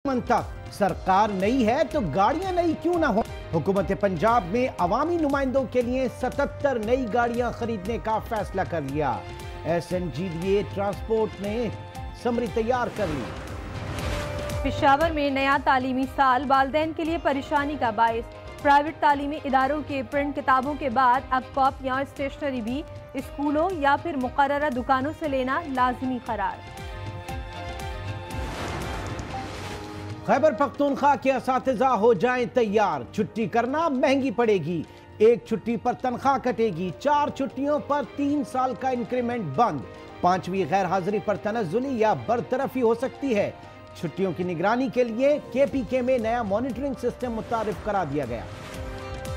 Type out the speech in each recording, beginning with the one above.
तक सरकार नई है तो गाड़ियां नई क्यों ना हो। हुकूमत पंजाब ने अवामी नुमाइंदों के लिए 77 नई गाड़ियां खरीदने का फैसला कर लिया। SNGDA ट्रांसपोर्ट ने समरी तैयार कर ली। पेशावर में नया तालीमी साल वालिदैन के लिए परेशानी का बाइस। प्राइवेट तालीमी इदारों के प्रिंट किताबों के बाद अब कॉपियां और स्टेशनरी भी स्कूलों या फिर मुकर्ररा दुकानों से लेना लाजिमी करार। खैबर पख्तूनख्वा के असातिज़ा हो जाएं तैयार, छुट्टी करना महंगी पड़ेगी। एक छुट्टी पर तनख्वाह कटेगी, 4 छुट्टियों पर 3 साल का इंक्रीमेंट बंद। 5वीं गैर हाजिरी पर तनज़्ज़ुली या बरतरफी हो सकती है। छुट्टियों की निगरानी के लिए KPK में नया मॉनिटरिंग सिस्टम मुतारिफ करा दिया गया।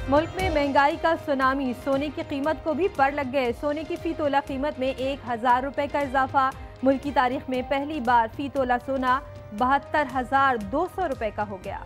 मुल्क में महंगाई का सुनामी, सोने की कीमत को भी पर लग गए। सोने की फी तोला कीमत में 1000 रुपए का इजाफा। मुल्क की तारीख में पहली बार फी तोला सोना 72,200 रुपए का हो गया।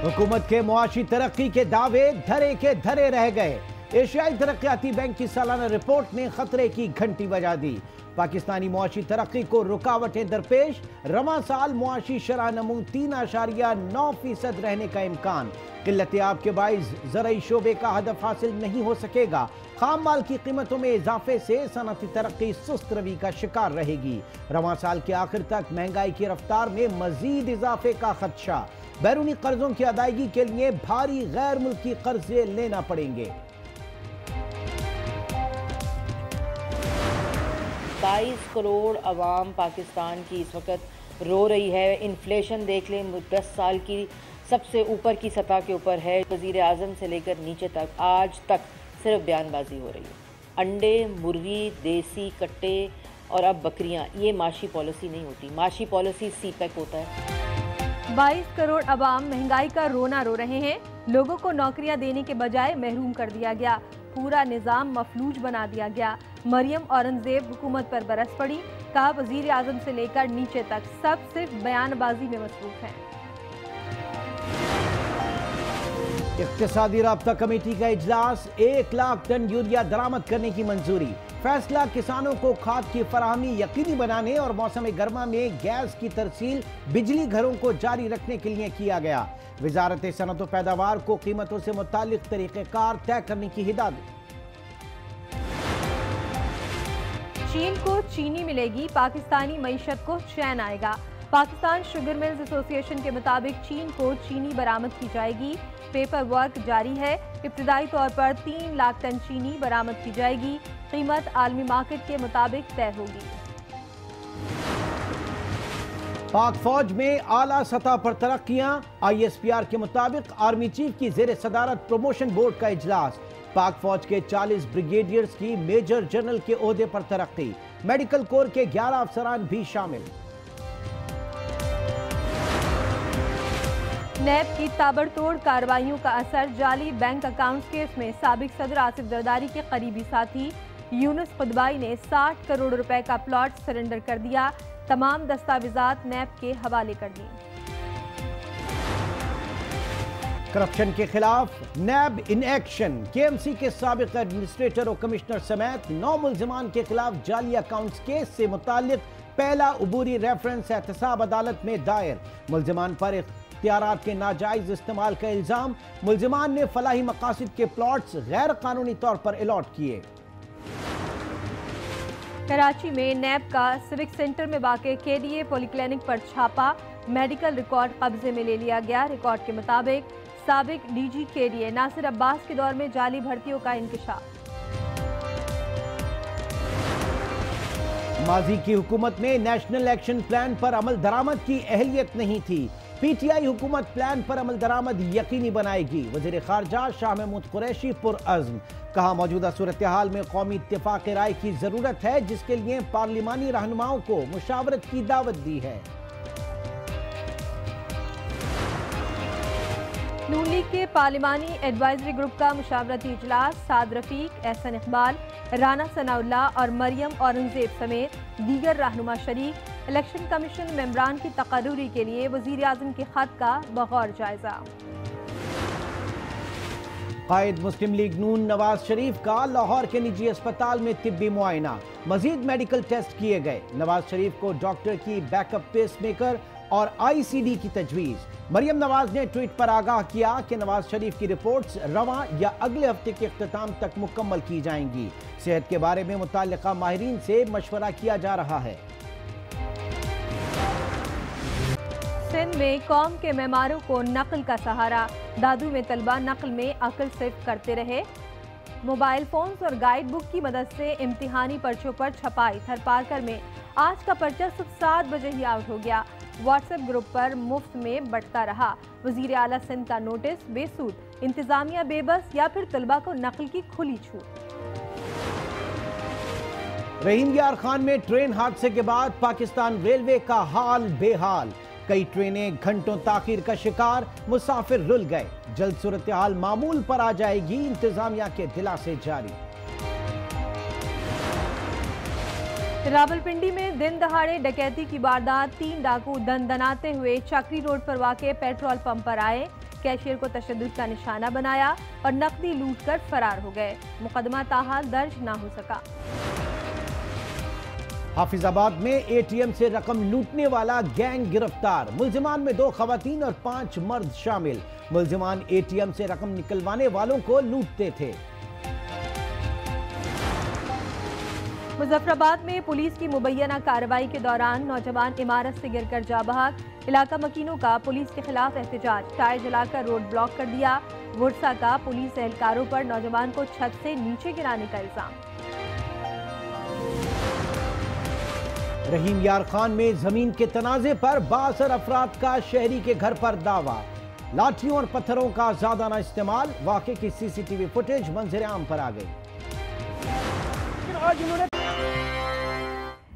हुकूमत के मुआशी तरक्की के दावे धरे के धरे रह गए। एशियाई तरक्याती बैंक की सालाना रिपोर्ट ने खतरे की घंटी बजा दी। पाकिस्तानी मुआशी तरक्की को रुकावटें दरपेश। रवां साल मुआशी शरह नमू 3.9% रहने का इम्कान। किल्लत आब के बाइस ज़रई शोबे का हदफ हासिल नहीं हो सकेगा। खाम माल की कीमतों में इजाफे से सनअती तरक्की सुस्त रवी का शिकार रहेगी। रवां साल के आखिर तक महंगाई की रफ्तार में मजीद इजाफे का खदशा। बैरूनी कर्जों की अदायगी के लिए भारी गैर मुल्की कर्जे लेना पड़ेंगे। 22 करोड़ अवाम पाकिस्तान की इस वक्त रो रही है। इन्फ्लेशन देख लें, 10 साल की सबसे ऊपर की सतह के ऊपर है। वज़ीर आज़म से लेकर नीचे तक आज तक सिर्फ बयानबाजी हो रही है। अंडे, मुर्गी, देसी कट्टे और अब बकरियां, ये माशी पॉलिसी नहीं होती। माशी पॉलिसी CPEC होता है। 22 करोड़ अवाम महंगाई का रोना रो रहे हैं। लोगों को नौकरियां देने के बजाय महरूम कर दिया गया। पूरा निज़ाम मफलूज बना दिया गया। मरियम औरंगजेब हुकूमत पर बरस पड़ी। कहा वज़ीर आज़म से लेकर नीचे तक सब सिर्फ बयानबाजी में मसरूफ हैं। इक्तिसादी राब्ता कमेटी का इजलास, 1 लाख टन यूरिया दरामद करने की मंजूरी। फैसला किसानों को खाद की फराहमी यकीनी बनाने और मौसम गर्मा में गैस की तरसील बिजली घरों को जारी रखने के लिए किया गया। वजारत सनअत व पैदावार को कीमतों से मुतालिक तरीक़ेकार तय करने की हिदायत। चीन को चीनी मिलेगी, पाकिस्तानी मईशत को चैन आएगा। पाकिस्तान शुगर मिल्स एसोसिएशन के मुताबिक चीन को चीनी बरामद की जाएगी। पेपर वर्क जारी है। इब्तिदाई तौर पर 3 लाख टन चीनी बरामद की जाएगी। कीमत आलमी मार्केट के मुताबिक तय होगी। पाक फौज में आला सतह पर तरक्कियां। ISPR के मुताबिक आर्मी चीफ की जेर सदारत प्रमोशन बोर्ड का इजलास। पाक फौज के 40 ब्रिगेडियर्स की मेजर जनरल के ओहदे पर तरक्की। मेडिकल कोर के 11 अफसरान भी शामिल। नैब की ताबड़तोड़ कार्रवाइयों का असर। जाली बैंक अकाउंट्स केस में साबिक सदर आसिफ जरदारी के करीबी साथी यूनुस खुदबाई ने 60 करोड़ रुपए का प्लॉट सरेंडर कर दिया। तमाम दस्तावेजात नैब के हवाले कर दी। करप्शन के खिलाफ नैब इन एक्शन। KMC के साबिक एडमिनिस्ट्रेटर और कमिश्नर समेत 9 मुल्जिमान के खिलाफ जाली अकाउंट्स केस से मुताल्लिक पहला अबूरी रेफरेंस एहतसाब अदालत में दायर। मुल्जिमान पर इख्तियारात के नाजायज इस्तेमाल का इल्जाम। मुल्जिमान ने फलाही मकासद के प्लॉट्स गैर कानूनी तौर पर अलॉट किए। कराची में नैब का सिविक सेंटर में वाक़े KDA पॉलीक्लिनिक पर छापा। मेडिकल रिकॉर्ड कब्जे में ले लिया गया। रिकॉर्ड के मुताबिक साबिक DG KDA नासिर अब्बास के दौर में जाली भर्तियों का इंकशाफ। माजी की हुकूमत में नेशनल एक्शन प्लान पर अमल दरामद की अहलियत नहीं थी। PTI हुकूमत प्लान पर अमल दरामद यकीनी बनाएगी। वज़ीर ख़ारजा शाह महमूद कुरैशी पुरअज़्म। कहा मौजूदा सूरत हाल में कौमी इत्तेफाक राय की ज़रूरत है, जिसके लिए पार्लिमानी रहनुमाओं को मुशावरत की दावत दी है। नून लीग के पार्लिमानी एडवाइजरी ग्रुप का मुशावरती इजलास। साद रफीक, एहसन इकबाल, राना सनाउल्लाह और मरियम औरंगजेब समेत दीगर रहनुमा शरीक। इलेक्शन कमीशन मेंबरान की तकर्रुरी के लिए वज़ीर आज़म के खत का बगौर जायजा। قائد مسلم لیگ نون نواز شریف کا لاہور کے نجی اسپتال میں طبی معائنہ، مزید میڈیکل ٹیسٹ کیے گئے۔ نواز شریف کو ڈاکٹر کی بیک اپ پیس میکر اور آئی سی ڈی کی تجویز۔ مریم نواز نے ٹویٹ پر آگاہ کیا کہ نواز شریف کی رپورٹس رواں یا اگلے ہفتے کے اختتام تک مکمل کی جائیں گی۔ صحت کے بارے میں متعلقہ ماہرین سے مشورہ کیا جا رہا ہے۔ سندھ میں قوم کے معماروں کو نقل کا سہارا، دادو میں طلبہ نقل میں عقل صرف کرتے رہے۔ موبائل فونز اور گائیڈ بک کی مدد سے امتحانی پرچوں پر چھپائی۔ تھر پارکر میں آج کا پرچہ صبح 7 بجے ہی آؤٹ ہو گیا۔ واٹس ایپ گروپ پر مفت میں بٹتا رہا۔ وزیر اعلیٰ سندھ کا نوٹس بے سود، انتظامیہ بے بس یا پھر طلبہ کو نقل کی کھلی چھوٹ۔ رحیم یار خان میں ٹرین حادثے کے بعد پاکستان ریلوے کا حال بے حال، کئی ٹرینیں گھنٹوں تاخیر کا شکار، مسافر رل گئے۔ جلد صورتحال معمول پر آ جائے گی، انتظامیہ کے دلاسے جاری۔ راولپنڈی میں دن دہاڑے ڈکیتی کی واردات، 3 ڈاکو دن دناتے ہوئے چکری روڈ پر واقع پیٹرول پمپ پر آئے، کیشیئر کو تشدد کا نشانہ بنایا اور نقدی لوٹ کر فرار ہو گئے۔ مقدمہ تاحال درج نہ ہو سکا۔ حافظ آباد میں اے ٹی ایم سے رقم لوٹنے والا گینگ گرفتار، ملزمان میں 2 خواتین اور 5 مرد شامل۔ ملزمان اے ٹی ایم سے رقم نکلوانے والوں کو لوٹتے تھے۔ مظفر آباد میں پولیس کی مبینہ کارروائی کے دوران نوجوان عمارت سے گر کر جاں بحق، علاقہ مکینوں کا پولیس کے خلاف احتجاج، ٹائر جلا کر روڈ بلاک کر دیا۔ ورثہ کا پولیس اہلکاروں پر نوجوان کو چھت سے نیچے گرانے کا الزام۔ رحیم یار خان میں زمین کے تنازع پر 62 افراد کا شہری کے گھر پر دعویٰ، لاٹھیوں اور پتھروں کا زیادہ استعمال، واقعے کی سی سی ٹی وی فوٹیج منظر عام پر آ گئی۔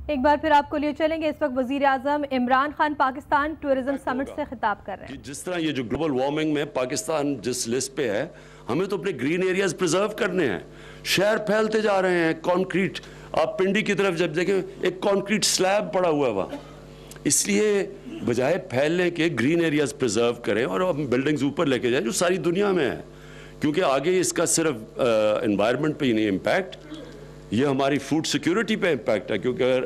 ایک بار پھر آپ کو لیے چلیں گے، اس وقت وزیر اعظم عمران خان پاکستان ٹورزم سمٹ سے خطاب کر رہے ہیں۔ جس طرح یہ جو گلوبل وارمنگ میں پاکستان جس لسٹ پہ ہے، ہمیں تو اپنے گرین ایریاز پریزرو کرنے ہیں۔ شہر پھیلتے جا رہے ہیں، کانکریٹ، آپ پنڈی کی طرف جب دیکھیں ایک کانکریٹ سلیب پڑا ہوا ہے وہاں، اس لیے بجائے پھیلنے کے گرین ایریاز پریزرو کریں اور ہم بلڈنگز اوپر لے کے جائیں جو ساری دنیا میں ہے، کیونکہ آگے اس کا صرف انوائرمنٹ پہ ہی نہیں امپیکٹ، یہ ہماری فوڈ سیکیورٹی پہ امپیکٹ ہے، کیونکہ اگر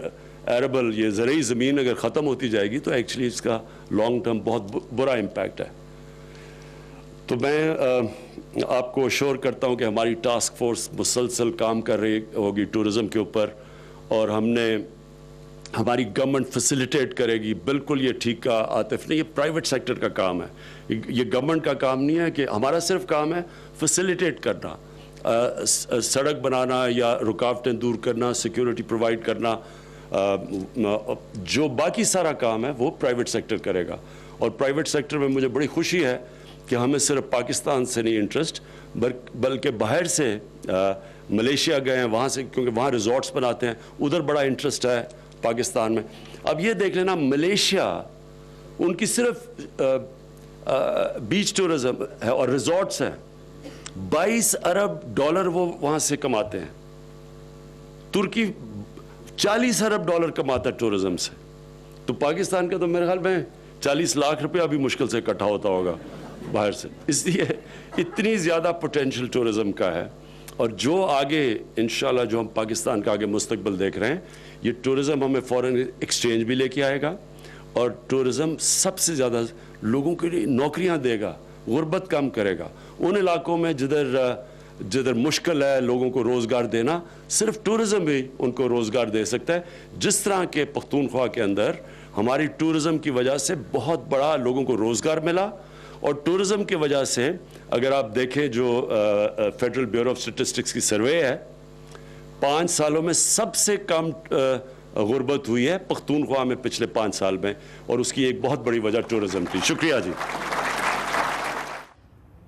ایربل یہ زرعی زمین اگر ختم ہوتی جائے گی تو ایکچولی اس کا لانگ ٹرم بہت برا امپیکٹ ہے۔ تو میں آپ کو اشور کرتا ہوں کہ ہماری ٹاسک فورس مسلسل کام کر رہی ہوگی ٹورزم کے اوپر، اور ہماری گورنمنٹ فیسیلیٹیٹ کرے گی۔ بالکل یہ ٹھیک کہا عاطف نے، یہ پرائیویٹ سیکٹر کا کام ہے، یہ گورنمنٹ کا کام نہیں ہے، کہ ہمارا صرف کام ہے فیسیلیٹیٹ کرنا، سڑک بنانا یا رکاوٹیں دور کرنا، سیکیورٹی پرووائڈ کرنا، جو باقی سارا کام ہے وہ پرائیویٹ سیکٹر کرے گا۔ اور پرائیویٹ سیکٹر میں مجھے بڑی خوشی ہے کہ ہمیں صرف پاکستان سے نہیں انٹرسٹ، بلکہ باہر سے ملیشیا گئے ہیں، وہاں سے، کیونکہ وہاں ریزورٹس بناتے ہیں، ادھر بڑا انٹرسٹ ہے پاکستان میں۔ اب یہ دیکھ لینا، ملیشیا ان کی صرف بیچ ٹورزم ہے اور ریزورٹس ہیں، 22 ارب ڈالر وہ وہاں سے کماتے ہیں۔ ترکی 40 ارب ڈالر کماتا ہے ٹورزم سے، تو پاکستان کا تو میرے خیال میں 40 لاکھ روپیہ بھی مشکل سے اکٹھا ہوتا ہوگا باہر سے۔ اس لیے اتنی زیادہ پوٹینشل ٹورزم کا ہے، اور جو آگے انشاءاللہ جو ہم پاکستان کا آگے مستقبل دیکھ رہے ہیں، یہ ٹورزم ہمیں فورن ایکسچینج بھی لے کے آئے گا، اور ٹورزم سب سے زیادہ لوگوں کے لیے نوکریاں دے گا، غربت کم کرے گا۔ ان علاقوں میں جدھر مشکل ہے لوگوں کو روزگار دینا، صرف ٹورزم بھی ان کو روزگار دے سکتا ہے۔ جس طرح کے پختونخوا کے اندر ہماری ٹورزم کی وجہ سے بہت بڑا لوگوں کو روزگار ملا، اور ٹورزم کی وجہ سے اگر آپ دیکھیں جو فیڈرل بیورو آف اسٹیٹسٹکس کی سروے ہے، 5 سالوں میں سب سے کم غربت ہوئی ہے پختونخوا میں پچھلے 5 سال میں، اور اس کی ایک بہت بڑی وجہ ٹورزم تھی۔ شکریہ جی۔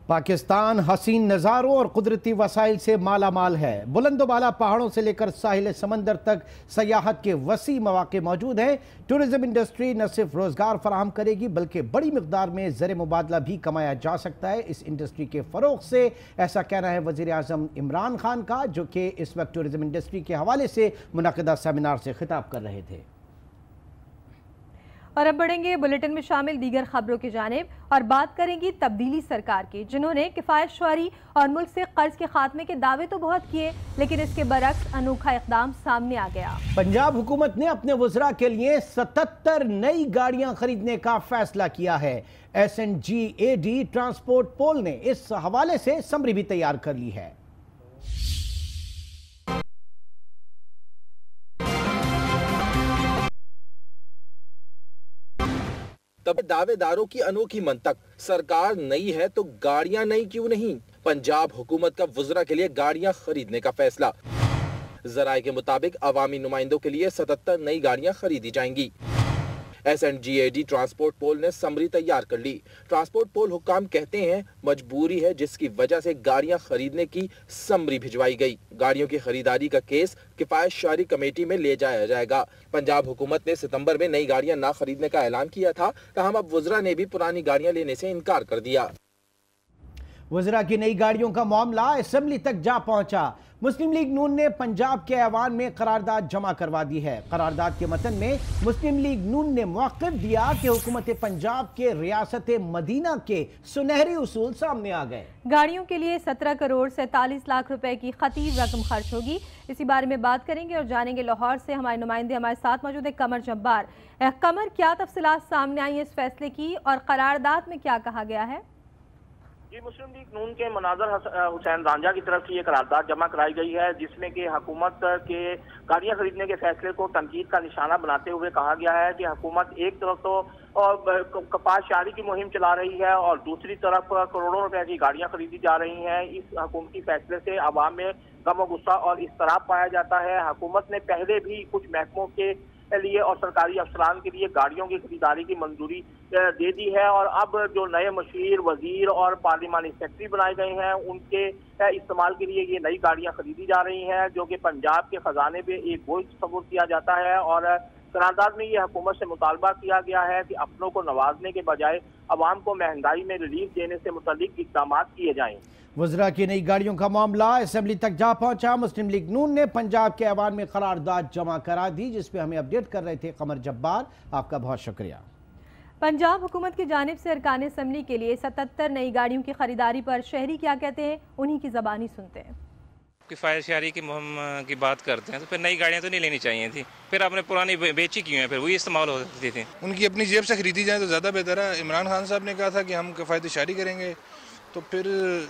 پاکستان حسین نظاروں اور قدرتی وسائل سے مالا مال ہے۔ بلند و بالا پہاڑوں سے لے کر ساحل سمندر تک سیاحت کے وسیع مواقع موجود ہیں۔ ٹورزم انڈسٹری نہ صرف روزگار فراہم کرے گی بلکہ بڑی مقدار میں زر مبادلہ بھی کمایا جا سکتا ہے اس انڈسٹری کے فروغ سے، ایسا کہنا ہے وزیر اعظم عمران خان کا، جو کہ اس وقت ٹورزم انڈسٹری کے حوالے سے منعقدہ سیمینار سے خطاب کر رہے تھے۔ और अब बढ़ेंगे बुलेटिन में शामिल दीगर खबरों की जानिब और बात करेंगी तब्दीली सरकार की, जिन्होंने किफायत शुआरी और मुल्क से कर्ज के खात्मे के दावे तो बहुत किए, लेकिन इसके बरक्स अनोखा इक़दाम सामने आ गया। पंजाब हुकूमत ने अपने वज़रा के लिए 77 नई गाड़ियां खरीदने का फैसला किया है। SNGAD ट्रांसपोर्ट पोल ने इस हवाले से समरी भी तैयार कर ली है। तब दावेदारों की अनोखी मंतक, सरकार नई है तो गाड़ियां नई क्यों नहीं। पंजाब हुकूमत का वज़रा के लिए गाड़ियां खरीदने का फैसला। ज़राए के मुताबिक अवामी नुमाइंदों के लिए 77 नई गाड़ियां खरीदी जाएंगी। SNGAD ट्रांसपोर्ट पोल ने समरी तैयार कर ली। ट्रांसपोर्ट पोल हुक्काम कहते हैं मजबूरी है जिसकी वजह से गाड़ियां खरीदने की समरी भिजवाई गई। गाड़ियों की खरीदारी का केस किफायत शुआरी कमेटी में ले जाया जाएगा। पंजाब हुकूमत ने सितंबर में नई गाड़ियां ना खरीदने का ऐलान किया था, तहम अब वज़रा ने भी पुरानी गाड़ियां लेने से इनकार कर दिया। वज़रा की नई गाड़ियों का मामला असेंबली तक जा पहुंचा। मुस्लिम लीग नून ने पंजाब के ऐवान में करारदाद जमा करवा दी है। करारदाद के मतन में मुस्लिम लीग नून ने मौक़िफ़ दिया कि हुकूमत पंजाब के रियासत मदीना के सुनहरी उसूल सामने आ गए। गाड़ियों के लिए 17 करोड़ 47 लाख रुपए की खतीब रकम खर्च होगी। इसी बारे में बात करेंगे और जानेंगे लाहौर से हमारे नुमाइंदे हमारे साथ मौजूद है कमर जब्बार। कमर, क्या तफसीलात सामने आई है इस फैसले की और करारदाद में क्या कहा गया है? जी, मुस्लिम लीग नून के मनाजर हुसैन रांझा की तरफ से ये करारदाद जमा कराई गई है, जिसमें कि हुकूमत के गाड़ियां खरीदने के फैसले को तनकीद का निशाना बनाते हुए कहा गया है कि हुकूमत एक तरफ तो कपास शारी की मुहिम चला रही है और दूसरी तरफ करोड़ों रुपए की गाड़ियां खरीदी जा रही हैं। इस हुकूमती फैसले से आवाम में गम और गुस्सा और इस्तराब पाया जाता है। हुकूमत ने पहले भी कुछ महकमों के लिए और सरकारी अफसरान के लिए गाड़ियों की खरीदारी की मंजूरी दे दी है और अब जो नए मशीर, वजीर और पार्लिमानी सेक्रेटरी बनाए गए हैं उनके इस्तेमाल के लिए ये नई गाड़ियां खरीदी जा रही हैं, जो कि पंजाब के खजाने पे एक बोझ तस्वुर किया जाता है। और करारदाद में ये हुकूमत से मुतालबा किया गया है कि अपनों को नवाजने के बजाय अवाम को महंगाई में रिलीफ देने से मुतल्लिक इक़दाम किए जाएं। वज़रा की नई गाड़ियों का मामला असेंबली तक जा पहुंचा। मुस्लिम लीग नून ने पंजाब के ऐवान में करारदाद जमा करा दी, जिस पे हमें अपडेट कर रहे थे कमर जब्बार। आपका बहुत शुक्रिया। पंजाब हुकूमत की जानिब से अरकान असम्बली के लिए 77 नई गाड़ियों की खरीदारी पर शहरी क्या कहते हैं, उन्हीं की ज़बानी सुनते हैं। किफायत शुआरी की मुहिम की बात करते हैं तो फिर नई गाड़ियाँ तो नहीं लेनी चाहिए थी, फिर आपने पुरानी बेची क्यों है, फिर वही इस्तेमाल हो सकती थी। उनकी अपनी जेब से खरीदी जाए तो ज़्यादा बेहतर है। इमरान खान साहब ने कहा था कि हम किफायत शुआरी करेंगे, तो फिर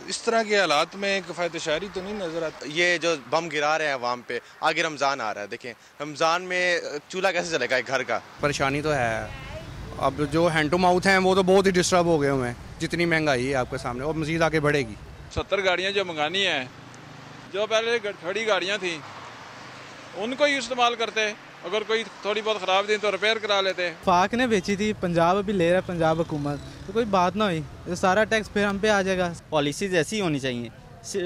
इस तरह के हालात में किफायत शुआरी तो नहीं नजर आता। ये जो बम गिरा रहे हैं अवाम पे, आगे रमज़ान आ रहा है, देखें रमज़ान में चूल्हा कैसे चलेगा एक घर का। परेशानी तो है, अब जो हैंड टू माउथ हैं वो तो बहुत ही डिस्टर्ब हो गए हुए हैं, जितनी महंगाई है आपके सामने और मज़ीद आगे बढ़ेगी। 70 गाड़ियाँ जो मंगानी है, जो पहले खड़ी गाड़ियाँ थी उनको ही इस्तेमाल करते, अगर कोई थोड़ी बहुत ख़राब थी तो रिपेयर करा लेते। फाक ने बेची थी, पंजाब अभी ले रहा है पंजाब हुकूमत, तो कोई बात ना हुई, तो सारा टैक्स फिर हम पे आ जाएगा। पॉलिसीज़ ऐसी होनी चाहिए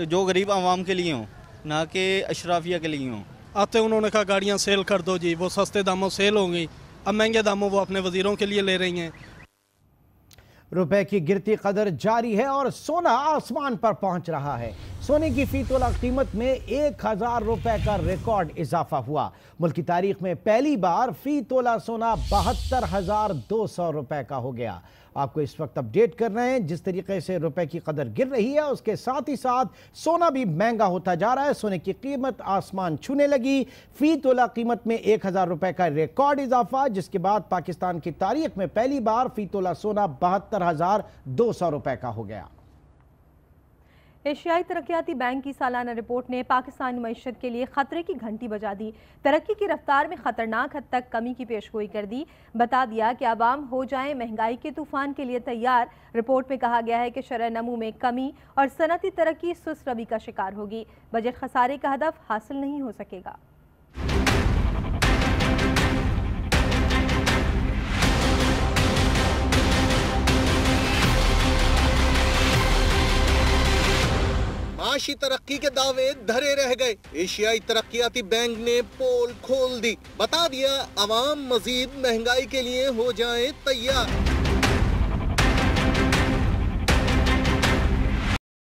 जो गरीब आवाम के लिए हों, ना कि अशराफिया के लिए हों। आते उन्होंने कहा गाड़ियाँ सेल कर दो जी, वो सस्ते दामों सेल हो गई, अब महंगे दामों वो अपने वजीरों के लिए ले रही हैं। रुपए की गिरती कदर जारी है और सोना आसमान पर पहुंच रहा है। सोने की फी तोला कीमत में 1000 रुपए का रिकॉर्ड इजाफा हुआ। मुल्क की तारीख में पहली बार फी तोला सोना 72,200 रुपए का हो गया। आपको इस वक्त अपडेट कर रहे हैं, जिस तरीके से रुपए की कदर गिर रही है उसके साथ ही साथ सोना भी महंगा होता जा रहा है। सोने की कीमत आसमान छूने लगी। फी तोला कीमत में 1000 रुपए का रिकॉर्ड इजाफा, जिसके बाद पाकिस्तान की तारीख में पहली बार फी तोला सोना 72,200 रुपए का हो गया। एशियाई तरक्याती बैंक की सालाना रिपोर्ट ने पाकिस्तानी मईशत के लिए खतरे की घंटी बजा दी। तरक्की की रफ्तार में खतरनाक हद तक कमी की पेशगोई कर दी। बता दिया कि आवाम हो जाए महंगाई के तूफान के लिए तैयार। रिपोर्ट में कहा गया है कि शरह नमू में कमी और सनती तरक्की सुस्त रवि का शिकार होगी। बजट खसारे का हदफ हासिल नहीं हो सकेगा। माशी तरक्की के दावे धरे रह गए। एशियाई तरक्याती बैंक ने पोल खोल दी, बता दिया अवाम मजीद महंगाई के लिए हो जाए तैयार।